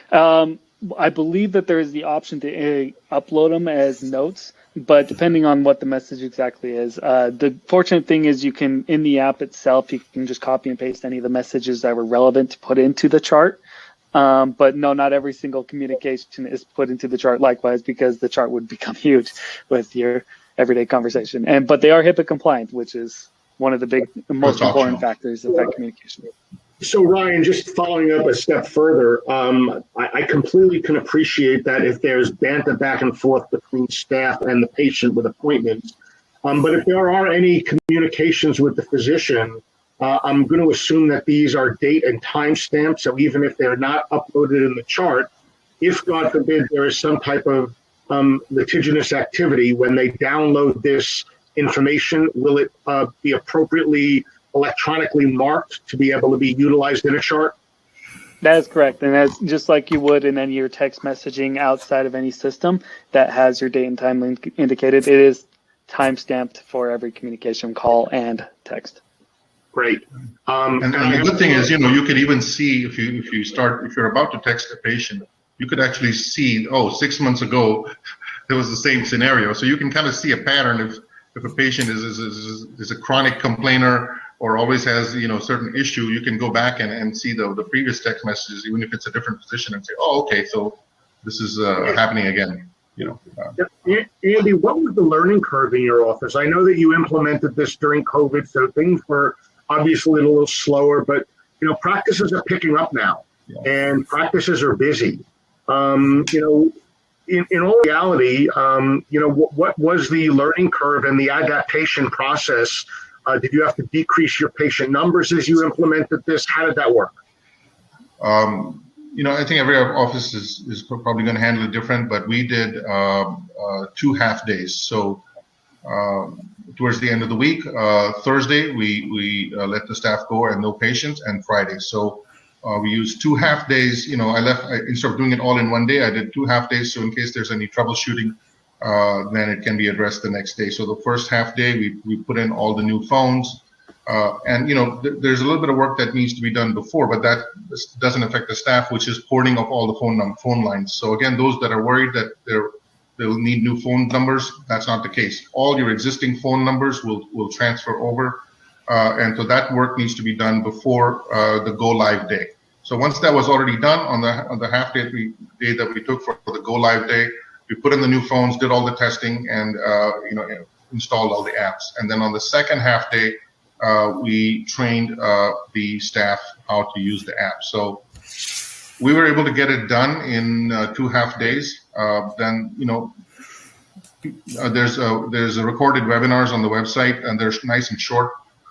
I believe that there is the option to upload them as notes, but depending on what the message exactly is. The fortunate thing is you can, in the app itself, you can just copy and paste any of the messages that were relevant to put into the chart. But no, not every single communication is put into the chart likewise, because the chart would become huge with your everyday conversation. But they are HIPAA compliant, which is one of the most important factors of that communication. So Ryan, just following up a step further, I completely can appreciate that if there's banter back and forth between staff and the patient with appointments. But if there are any communications with the physician, I'm going to assume that these are date and time stamped. So even if they're not uploaded in the chart, if God forbid there is some type of litigious activity, when they download this information, will it be appropriately electronically marked to be able to be utilized in a chart? That is correct. And that's just like you would in any of your text messaging outside of any system that has your date and time indicated. It is time stamped for every communication, call and text. Great. And the good thing is, you could even see if you're about to text a patient, you could actually see, 6 months ago, there was the same scenario. So you can kind of see a pattern if a patient is a chronic complainer or always has, certain issue, you can go back and see the previous text messages, even if it's a different physician, and say, okay, so this is happening again. Andy, what was the learning curve in your office? I know that you implemented this during COVID, so things were obviously a little slower, but practices are picking up now, and practices are busy. In all reality, what was the learning curve and the adaptation process? Did you have to decrease your patient numbers as you implemented this? How did that work? I think every office is probably going to handle it different, but we did 2 half days. So towards the end of the week, Thursday, we let the staff go and no patients, and Friday. So we used 2 half days. Instead of doing it all in one day, I did 2 half days. So in case there's any troubleshooting, then it can be addressed the next day. So the first half day, we put in all the new phones. And there's a little bit of work that needs to be done before, but that doesn't affect the staff, which is porting of all the phone lines. So again, those that are worried that they'll need new phone numbers, that's not the case. All your existing phone numbers will transfer over, and so that work needs to be done before the go live day. So once that was already done on the half day that we took for the go live day, we put in the new phones, did all the testing, and installed all the apps. And then on the second half day, we trained the staff how to use the app. So we were able to get it done in 2 half days. Then there's a recorded webinars on the website, and they're nice and short,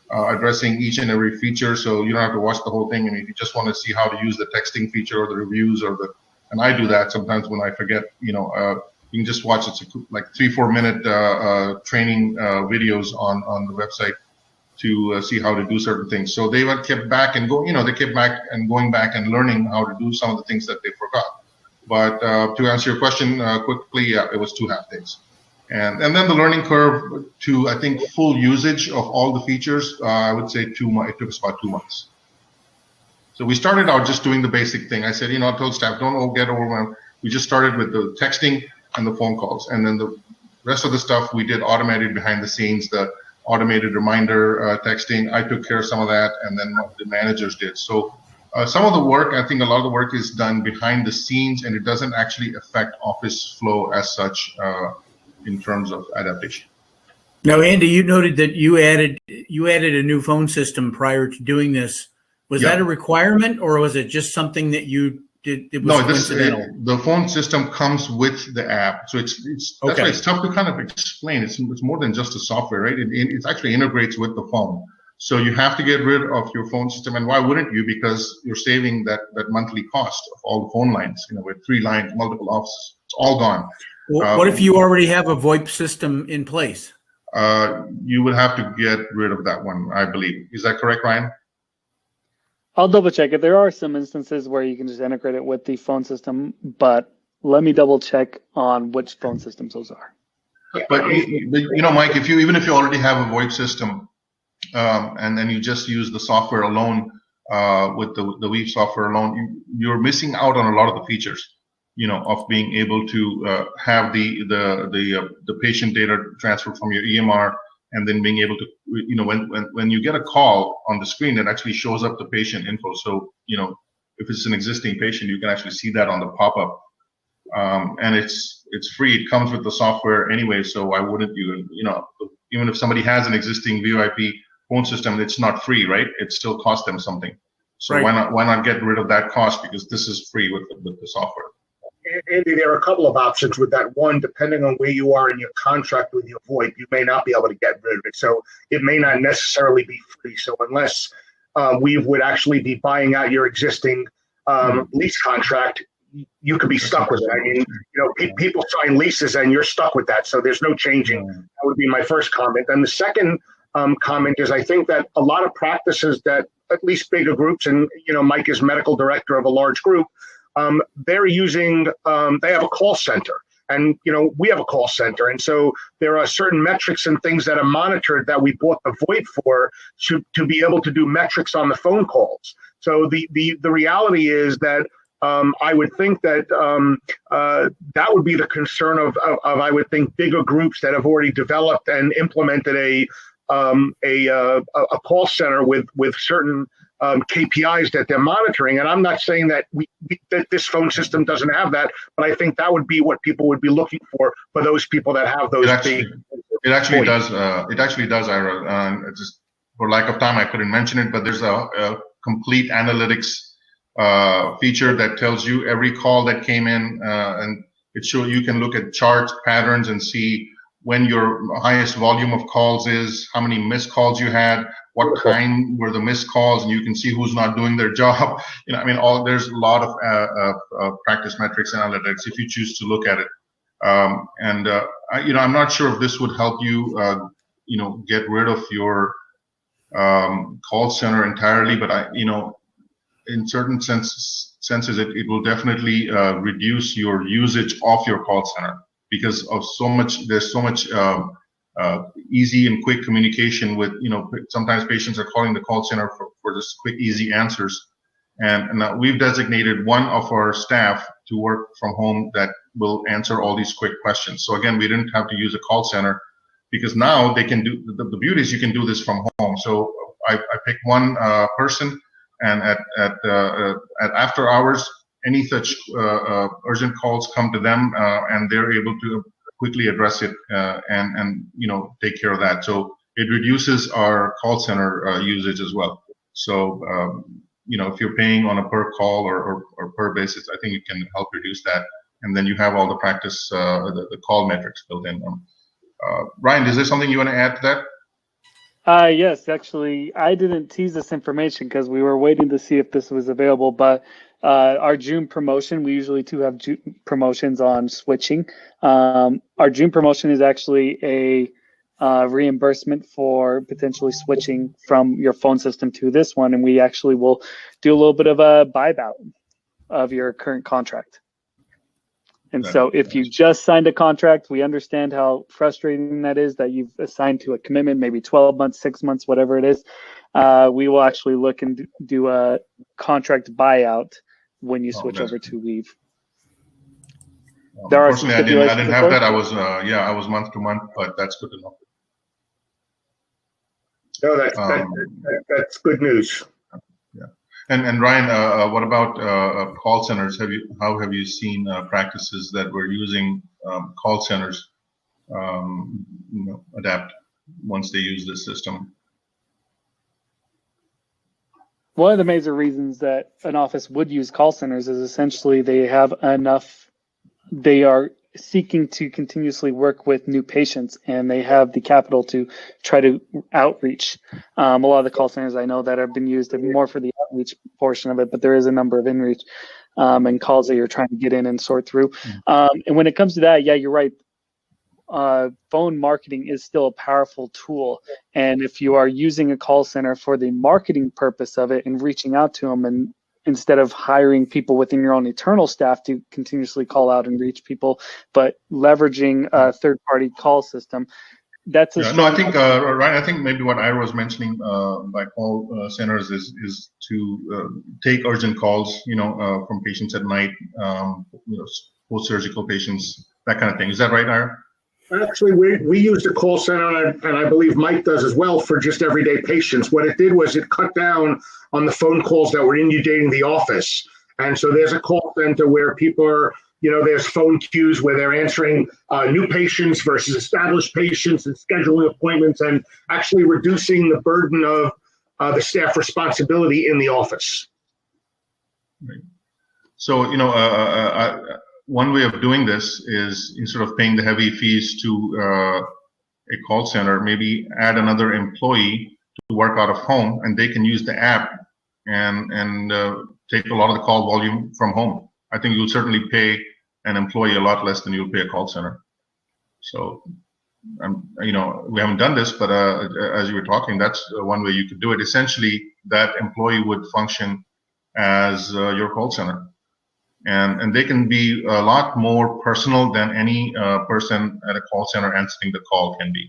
addressing each and every feature. So you don't have to watch the whole thing. And if you just want to see how to use the texting feature or the reviews and I do that sometimes when I forget, you can just watch it. Like 3-4 minute training videos on the website to see how to do certain things. So they kept back and going back and learning how to do some of the things that they forgot. But to answer your question quickly, it was 2 half days. And then the learning curve to, I think, full usage of all the features, I would say it took us about 2 months. So we started out just doing the basic thing. I said, I told staff, don't get overwhelmed. We just started with the texting and the phone calls. And then the rest of the stuff we did automated behind the scenes, the automated reminder texting. I took care of some of that, and then the managers did. So some of the work, I think a lot of the work is done behind the scenes, and it doesn't actually affect office flow as such in terms of adaptation. Now, Andy, you noted that you added a new phone system prior to doing this. Was that a requirement, or was it just something that you did? It was coincidental? The phone system comes with the app, so that's why it's tough to kind of explain. It's more than just a software, right? It actually integrates with the phone. So you have to get rid of your phone system, and why wouldn't you? Because you're saving that monthly cost of all the phone lines. With 3 lines, multiple offices, it's all gone. Well, what if you already have a VoIP system in place? You would have to get rid of that one, I believe. Is that correct, Ryan? I'll double check it. There are some instances where you can just integrate it with the phone system, but let me double check on which phone systems those are. But Mike, even if you already have a VoIP system, and then you just use the software alone, with the Weave software alone, you're missing out on a lot of the features, of being able to have the patient data transferred from your EMR, and then being able to, when you get a call on the screen, it actually shows up the patient info. So, if it's an existing patient, you can actually see that on the pop-up. And it's free. It comes with the software anyway. So why wouldn't you, even if somebody has an existing VoIP phone system, it's not free, right? It still costs them something. So why not get rid of that cost? Because this is free with the software. Andy, there are a couple of options with that. One, depending on where you are in your contract with your VoIP, you may not be able to get rid of it. So it may not necessarily be free. So unless we would actually be buying out your existing lease contract, you could be stuck with it. I mean, people sign leases and you're stuck with that. So there's no changing. That would be my first comment. And the second comment is, I think that a lot of practices that at least bigger groups, and Mike is medical director of a large group, they're using, they have a call center, and we have a call center, and so there are certain metrics and things that are monitored that we bought the VoIP for to be able to do metrics on the phone calls. So the reality is that I would think that that would be the concern of I would think bigger groups that have already developed and implemented a call center with certain KPIs that they're monitoring. And I'm not saying that that this phone system doesn't have that, but I think that would be what people would be looking for those people that have those. It actually does. It actually does, Ira. Just for lack of time, I couldn't mention it, but there's a complete analytics feature that tells you every call that came in, and you can look at charts, patterns, and see when your highest volume of calls is, how many missed calls you had, what kind were the missed calls, and you can see who's not doing their job. There's a lot of practice metrics and analytics if you choose to look at it. I'm not sure if this would help you, get rid of your call center entirely, but in certain senses, it will definitely reduce your usage of your call center, because of there's so much easy and quick communication with, sometimes patients are calling the call center for just quick, easy answers. And we've designated one of our staff to work from home that will answer all these quick questions. So again, we didn't have to use a call center, because now they can do, the beauty is you can do this from home. So I picked one person, and at after hours, any such urgent calls come to them, and they're able to quickly address it and take care of that. So it reduces our call center usage as well. So if you're paying on a per call or per basis, I think it can help reduce that. And then you have all the practice, the call metrics built in. Ryan, is there something you want to add to that? Yes, actually, I didn't tease this information because we were waiting to see if this was available, but our June promotion, we usually do have promotions on switching. Our June promotion is actually a reimbursement for potentially switching from your phone system to this one, and we actually will do a little bit of a buyback of your current contract. And so if you just signed a contract, we understand how frustrating that is, that you've assigned to a commitment, maybe 12 months, 6 months, whatever it is. We will actually look and do a contract buyout when you switch over to leave. There are some Unfortunately, I didn't stipulations, have of that. course. I was month to month, but that's good to know. No, that's good news. Yeah. And Ryan, what about call centers? How have you seen practices that were using call centers adapt once they use this system? One of the major reasons that an office would use call centers is essentially they have enough, they are seeking to continuously work with new patients, and they have the capital to try to outreach. A lot of the call centers I know that have been used more for the outreach portion of it, but there is a number of inreach and calls that you're trying to get in and sort through. And when it comes to that, yeah, you're right. Phone marketing is still a powerful tool, and if you are using a call center for the marketing purpose of it and reaching out to them, and instead of hiring people within your own internal staff to continuously call out and reach people, but leveraging a third-party call system, that's I think Ryan, I think maybe what Ira was mentioning by call centers is to take urgent calls, from patients at night, post-surgical patients, that kind of thing. Is that right, Ira? Actually, we used a call center, and I believe Mike does as well, for just everyday patients. What it did was it cut down on the phone calls that were inundating the office. And so there's a call center where people are, there's phone queues where they're answering new patients versus established patients and scheduling appointments, and actually reducing the burden of the staff responsibility in the office. Right. So, one way of doing this is, instead of paying the heavy fees to a call center, maybe add another employee to work out of home, and they can use the app and take a lot of the call volume from home. I think you'll certainly pay an employee a lot less than you'll pay a call center. So, we haven't done this, but as you were talking, that's one way you could do it. Essentially, that employee would function as your call center. And they can be a lot more personal than any person at a call center answering the call can be.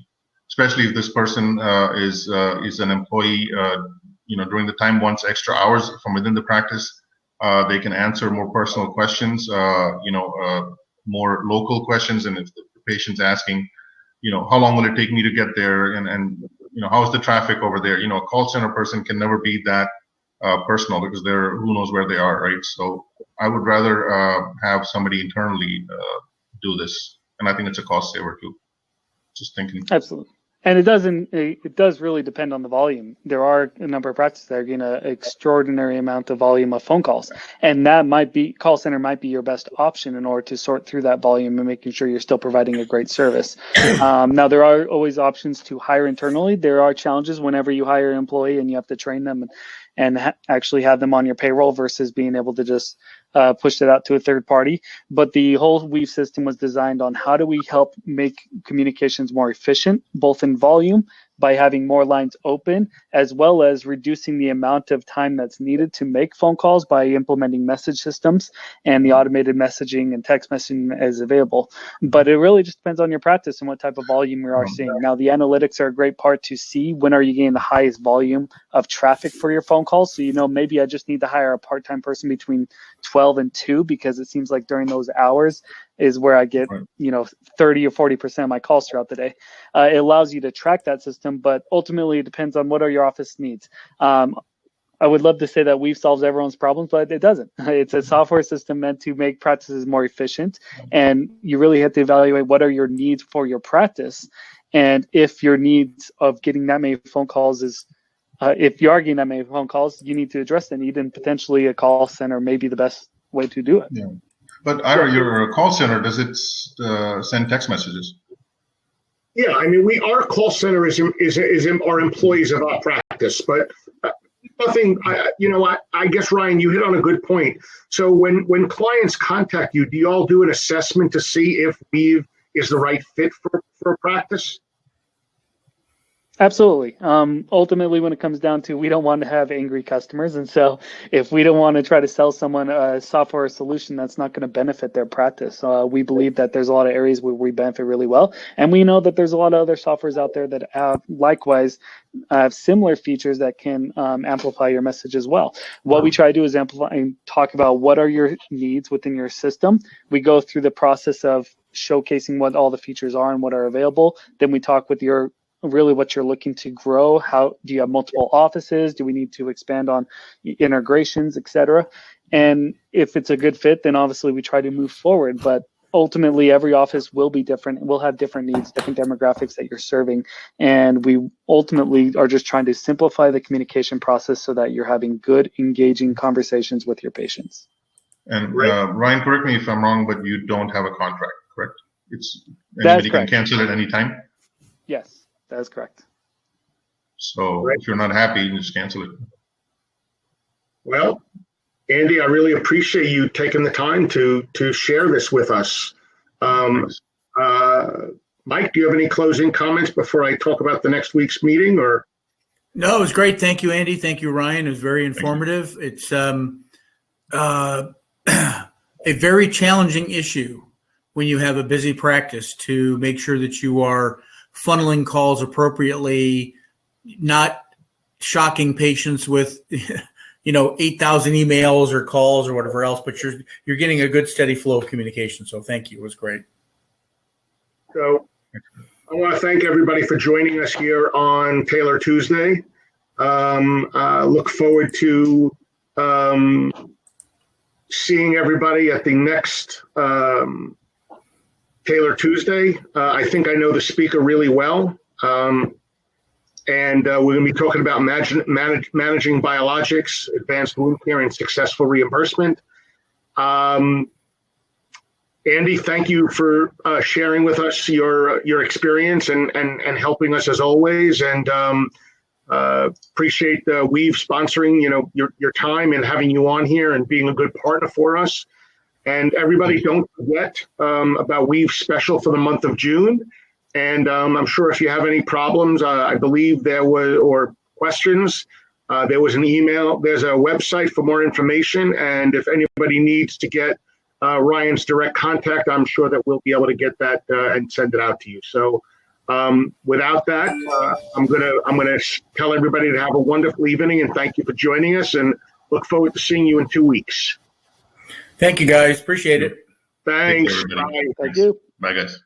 Especially if this person is an employee, during the time wants extra hours from within the practice, they can answer more personal questions, more local questions. And if the patient's asking, how long will it take me to get there, and how's the traffic over there? A call center person can never be that personal, because who knows where they are, right? So I would rather have somebody internally do this, and I think it's a cost saver too. Just thinking. Absolutely. And it does really depend on the volume. There are a number of practices that are getting an extraordinary amount of volume of phone calls, and call center might be your best option in order to sort through that volume and making sure you're still providing a great service. Now, there are always options to hire internally. There are challenges whenever you hire an employee and you have to train them and actually have them on your payroll versus being able to just push it out to a third party. But the whole Weave system was designed on how do we help make communications more efficient, both in volume by having more lines open, as well as reducing the amount of time that's needed to make phone calls by implementing message systems and the automated messaging and text messaging is available. But it really just depends on your practice and what type of volume you are seeing. Now, the analytics are a great part to see when are you getting the highest volume of traffic for your phone calls. So, maybe I just need to hire a part-time person between 12 and 2, because it seems like during those hours is where I get, 30 or 40% of my calls throughout the day. It allows you to track that system, but ultimately it depends on what are your office needs. I would love to say that Weave solves everyone's problems, but it doesn't. It's a software system meant to make practices more efficient, and you really have to evaluate what are your needs for your practice. And if your needs of getting that many phone calls if you are getting that many phone calls, you need to address the need, and potentially a call center may be the best way to do it. Yeah. But Ira, your call center, does it send text messages? Yeah, I mean, our call center is our employees of our practice, but nothing. I guess, Ryan, you hit on a good point. So when clients contact you, do you all do an assessment to see if Weave is the right fit for a practice? Absolutely. Ultimately, when it comes down to, we don't want to have angry customers. And so if we don't want to try to sell someone a software solution that's not going to benefit their practice, we believe that there's a lot of areas where we benefit really well. And we know that there's a lot of other softwares out there that have likewise have similar features that can amplify your message as well. What we try to do is amplify and talk about what are your needs within your system. We go through the process of showcasing what all the features are and what are available. Then we talk with your really what you're looking to grow. How do you have multiple offices? Do we need to expand on integrations, etc.? And if it's a good fit, then obviously we try to move forward. But ultimately, every office will be different. We'll have different needs, different demographics that you're serving. And we ultimately are just trying to simplify the communication process so that you're having good, engaging conversations with your patients. And Ryan, correct me if I'm wrong, but you don't have a contract, correct? That's anybody correct. can cancel at any time? Yes. That is correct. So if you're not happy, you just cancel it. Well, Andy, I really appreciate you taking the time to share this with us. Mike, do you have any closing comments before I talk about the next week's meeting? Or no, it was great. Thank you, Andy. Thank you, Ryan. It was very informative. It's a very challenging issue when you have a busy practice to make sure that you are funneling calls appropriately, not shocking patients with 8,000 emails or calls or whatever else, but you're getting a good steady flow of communication. So thank you. It was great. So I want to thank everybody for joining us here on Taylor Tuesday. Look forward to seeing everybody at the next Taylor Tuesday. I think I know the speaker really well. And we're going to be talking about managing biologics, advanced wound care, and successful reimbursement. Andy, thank you for sharing with us your experience and helping us as always. And appreciate Weave sponsoring your time and having you on here and being a good partner for us. And everybody, don't forget about Weave's special for the month of June. And I'm sure if you have any problems, I believe there was, or questions, there was an email. There's a website for more information. And if anybody needs to get Ryan's direct contact, I'm sure that we'll be able to get that and send it out to you. So without that, I'm gonna tell everybody to have a wonderful evening and thank you for joining us. And look forward to seeing you in 2 weeks. Thank you, guys. Appreciate it. Thanks. Bye. Thank you. Bye, guys.